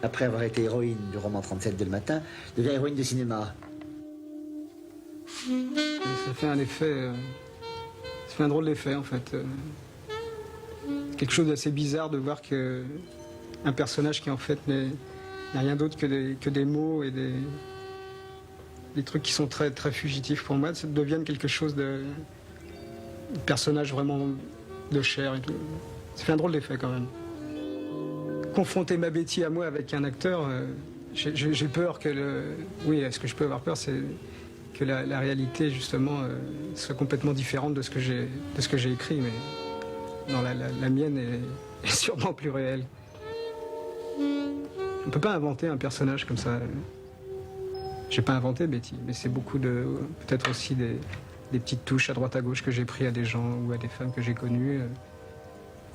Après avoir été héroïne du roman 37 de Le Matin, devient héroïne de cinéma. Ça fait un effet... ça fait un drôle d'effet, en fait. Quelque chose d'assez bizarre de voir qu'un personnage qui, en fait, n'est rien d'autre que des mots et des trucs qui sont très, très fugitifs pour moi, ça devienne quelque chose de personnage vraiment de chair et tout. Ça fait un drôle d'effet, quand même. Confronter ma Betty à moi avec un acteur, j'ai peur que oui, ce que je peux avoir peur, c'est que la réalité, justement, soit complètement différente de ce que j'ai écrit, mais non, la mienne est sûrement plus réelle. On peut pas inventer un personnage comme ça. J'ai pas inventé Betty, mais c'est beaucoup de, peut-être aussi des petites touches à droite à gauche que j'ai pris à des gens ou à des femmes que j'ai connues.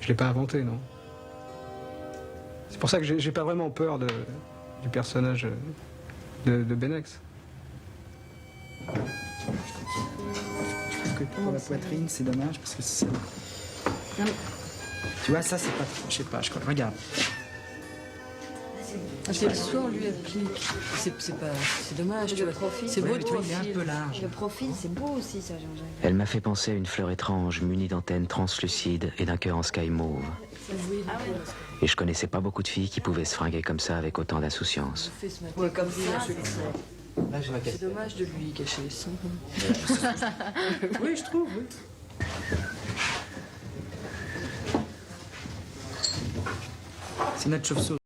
Je l'ai pas inventé, non. C'est pour ça que j'ai pas vraiment peur du personnage de Benex. Je trouve que pour la poitrine, c'est dommage parce que c'est... Tu vois, ça, c'est pas... Je sais pas, je crois. Regarde. C'est le soir, lui, applique. C'est dommage, tu vois. C'est beau de tu vois, il est un profil. peu large. Le profil, c'est beau aussi, ça, Jean-Jacques. Elle m'a fait penser à une fleur étrange munie d'antennes translucides et d'un cœur en sky mauve. Et je connaissais pas beaucoup de filles qui pouvaient se fringuer comme ça avec autant d'insouciance. Ouais, comme ça, c'est dommage de lui cacher ça. Oui, je trouve, oui. C'est notre chauve-souris.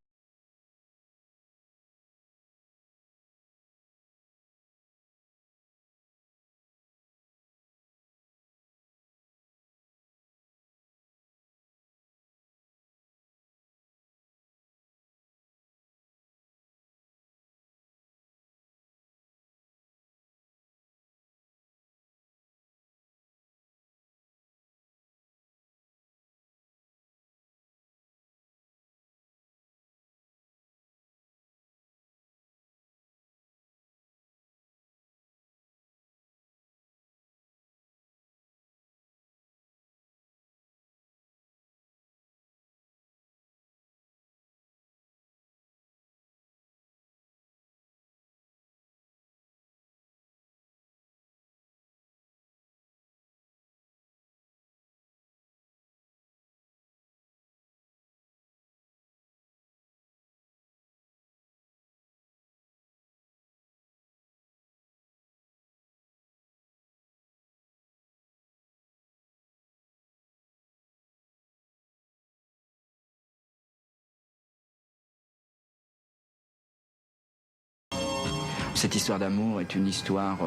Cette histoire d'amour est une histoire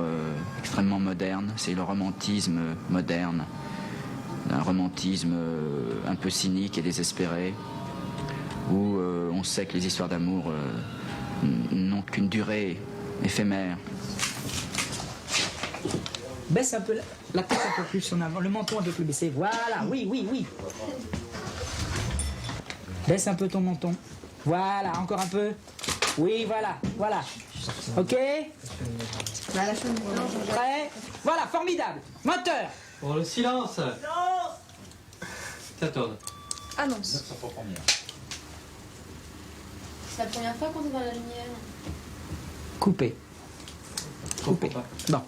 extrêmement moderne, c'est le romantisme moderne, un romantisme un peu cynique et désespéré, où on sait que les histoires d'amour n'ont qu'une durée éphémère. Baisse un peu la tête un peu plus en avant, le menton un peu plus baissé, voilà, oui, oui, oui. Baisse un peu ton menton, voilà, encore un peu, oui, voilà, voilà. Ok. Prêt. Voilà, formidable. Moteur. Pour le silence. Non. Ça tourne. Annonce. C'est la première fois qu'on est dans la lumière. Coupé. Coupé. Bon.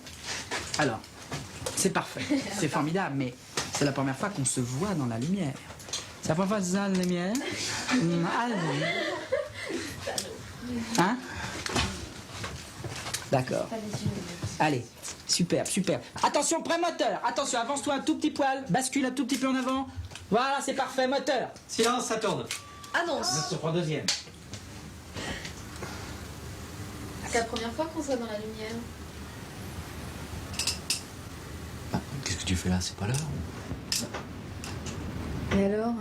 Alors, c'est parfait. C'est formidable, mais c'est la première fois qu'on se voit dans la lumière. C'est la première fois que se voit dans la lumière. Hein? D'accord. Allez, superbe, superbe. Attention, prêt moteur. Attention, avance-toi un tout petit poil. Bascule un tout petit peu en avant. Voilà, c'est parfait, moteur. Silence, ça tourne. Annonce. Je prends deuxième. C'est la première fois qu'on se voit dans la lumière. Bah, qu'est-ce que tu fais là? C'est pas l'heure. Et alors?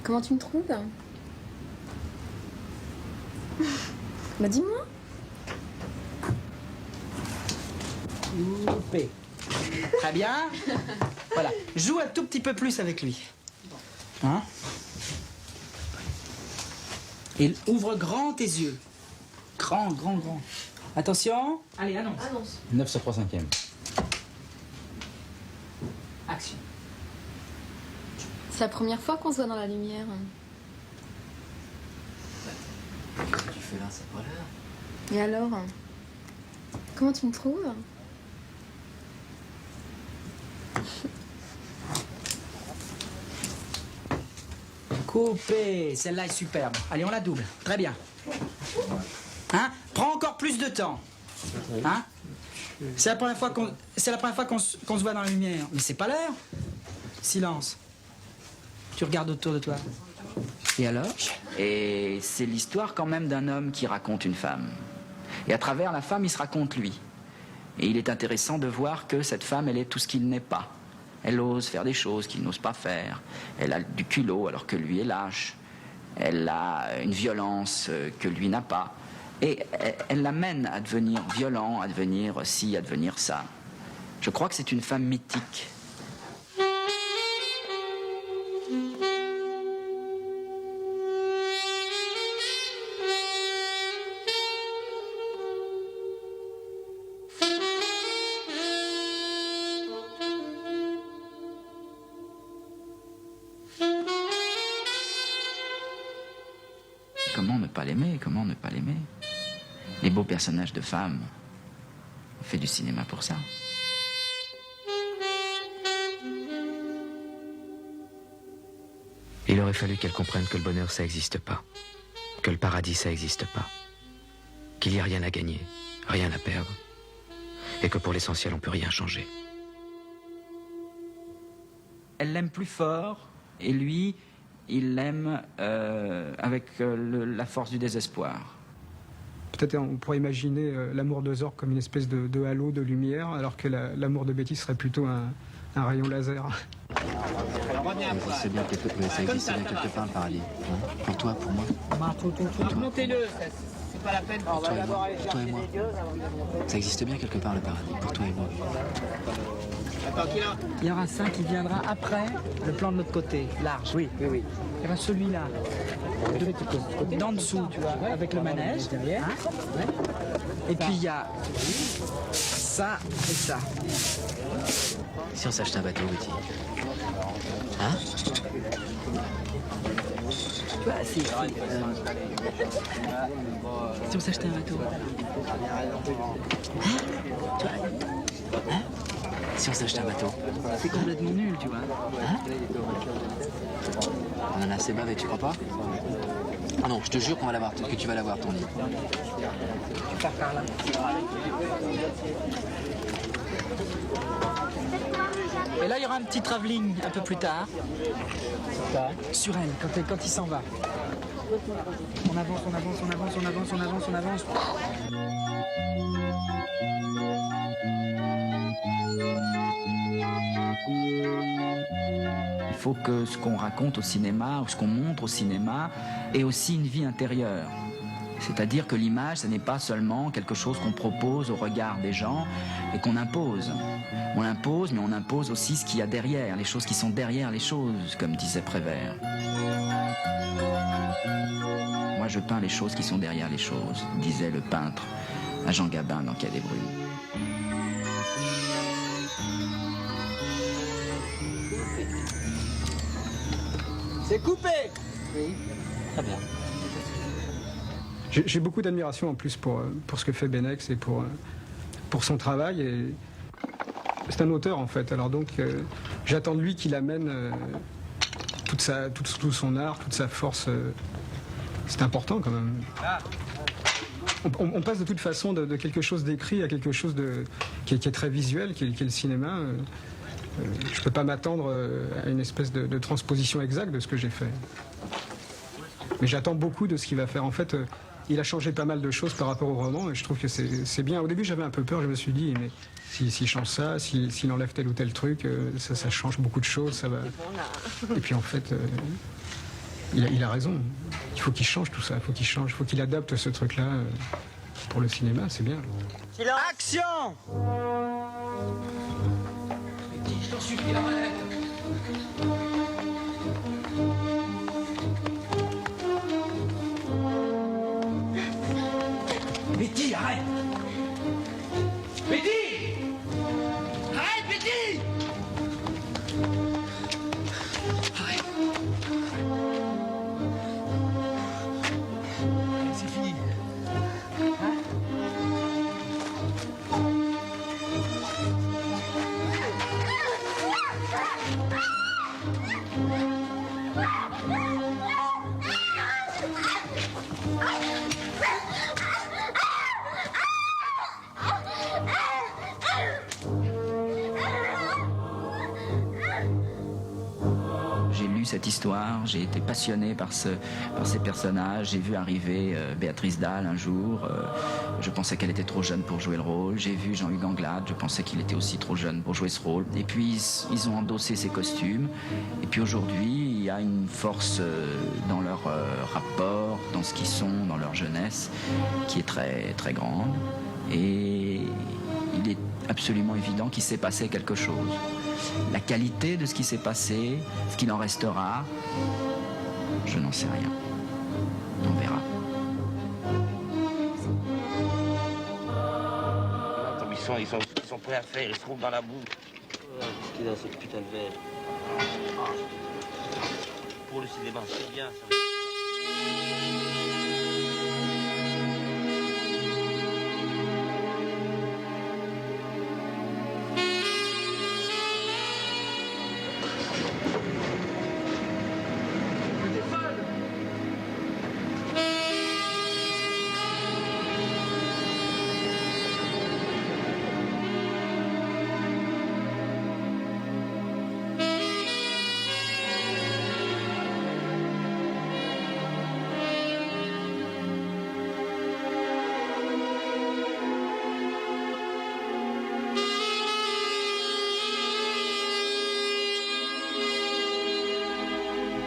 Comment tu me trouves? Bah dis-moi. Coupé. Très bien. Voilà. Joue un tout petit peu plus avec lui. Hein? Et ouvre grand tes yeux. Grand, grand, grand. Attention. Allez, annonce. Annonce. 9 sur 3 cinquièmes. Action. C'est la première fois qu'on se voit dans la lumière. Qu'est-ce que tu fais là, c'est pas l'heure. Et alors? Comment tu me trouves? Coupé, celle-là est superbe. Allez, on la double. Très bien. Hein? Prends encore plus de temps. Hein? C'est la première fois qu'on se voit dans la lumière. Mais c'est pas l'heure. Silence. Tu regardes autour de toi. Et alors? Et c'est l'histoire quand même d'un homme qui raconte une femme. Et à travers la femme, il se raconte lui. Et il est intéressant de voir que cette femme, elle est tout ce qu'il n'est pas. Elle ose faire des choses qu'il n'ose pas faire. Elle a du culot alors que lui est lâche. Elle a une violence que lui n'a pas. Et elle l'amène à devenir violent, à devenir ci, à devenir ça. Je crois que c'est une femme mythique. Comment ne pas l'aimer? Comment ne pas l'aimer? Les beaux personnages de femmes, on fait du cinéma pour ça. Il aurait fallu qu'elle comprenne que le bonheur, ça n'existe pas. Que le paradis, ça n'existe pas. Qu'il n'y a rien à gagner, rien à perdre. Et que pour l'essentiel, on ne peut rien changer. Elle l'aime plus fort, et lui, il l'aime avec la force du désespoir. Peut-être on pourrait imaginer l'amour de Zorg comme une espèce de halo de lumière, alors que l'amour de Betty serait plutôt un rayon laser. C'est bien ça existe bien quelque part le paradis. Hein, pour toi, pour moi. Remontez-le, c'est pas la peine. Pour toi et moi. Ça existe bien quelque part le paradis. Pour toi et moi. Il y aura ça qui viendra après le plan de l'autre côté, large. Oui. Il y aura celui-là, d'en dessous, tu vois, avec le manège. Hein, ouais. Et puis il y a ça et ça. Si on s'achetait un bateau, Betty. Hein? Si on s'achetait un bateau. Si on s'achetait un bateau. C'est complètement nul, tu vois. Hein? On en a assez bavé, tu crois pas? Ah non, je te jure qu'on va l'avoir, que tu vas l'avoir, ton lit. Et là, il y aura un petit travelling un peu plus tard. Sur elle, quand il s'en va. On avance, on avance, on avance, on avance, on avance, on avance. Il faut que ce qu'on raconte au cinéma, ou ce qu'on montre au cinéma, ait aussi une vie intérieure. C'est-à-dire que l'image, ce n'est pas seulement quelque chose qu'on propose au regard des gens et qu'on impose. On l'impose, mais on impose aussi ce qu'il y a derrière, les choses qui sont derrière les choses, comme disait Prévert. Moi, je peins les choses qui sont derrière les choses, disait le peintre à Jean Gabin dans Quai des Brumes. C'est coupé! Oui, très bien. J'ai beaucoup d'admiration en plus pour ce que fait Benex et pour son travail. Et c'est un auteur en fait, alors donc j'attends de lui qu'il amène tout son art, toute sa force. C'est important quand même. On passe de toute façon de quelque chose d'écrit à quelque chose qui est très visuel, qui est le cinéma. Je ne peux pas m'attendre à une espèce de transposition exacte de ce que j'ai fait. Mais j'attends beaucoup de ce qu'il va faire. En fait, il a changé pas mal de choses par rapport au roman et je trouve que c'est bien. Au début, j'avais un peu peur. Je me suis dit, mais s'il change ça, s'il enlève tel ou tel truc, ça change beaucoup de choses. Ça va... Et puis en fait, il a raison. Il faut qu'il change tout ça. Il faut qu'il change. Il faut qu'il adapte ce truc-là pour le cinéma. C'est bien. Action! Je t'en supplie, arrête. Betty, arrête! Betty! Arrête, Betty! Arrête! C'est fini. cette histoire, j'ai été passionné par ces personnages. J'ai vu arriver Béatrice Dalle un jour, je pensais qu'elle était trop jeune pour jouer le rôle. J'ai vu Jean-Hugues Anglade, je pensais qu'il était aussi trop jeune pour jouer ce rôle. Et puis ils ont endossé ces costumes. Et puis aujourd'hui, il y a une force dans leur rapport, dans ce qu'ils sont, dans leur jeunesse, qui est très, très grande. Et il est absolument évident qu'il s'est passé quelque chose. La qualité de ce qui s'est passé, ce qu'il en restera, je n'en sais rien. On verra. Comme ils sont prêts à faire, ils se trouvent dans la boue. Qu'est-ce qu'il a, cette putain de verre? Pour le cinéma, c'est bien ça.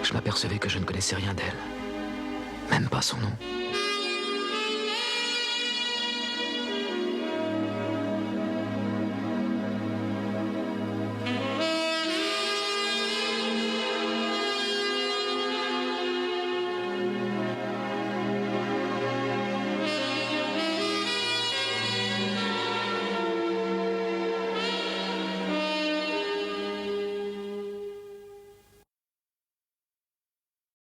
Je m'apercevais que je ne connaissais rien d'elle, même pas son nom.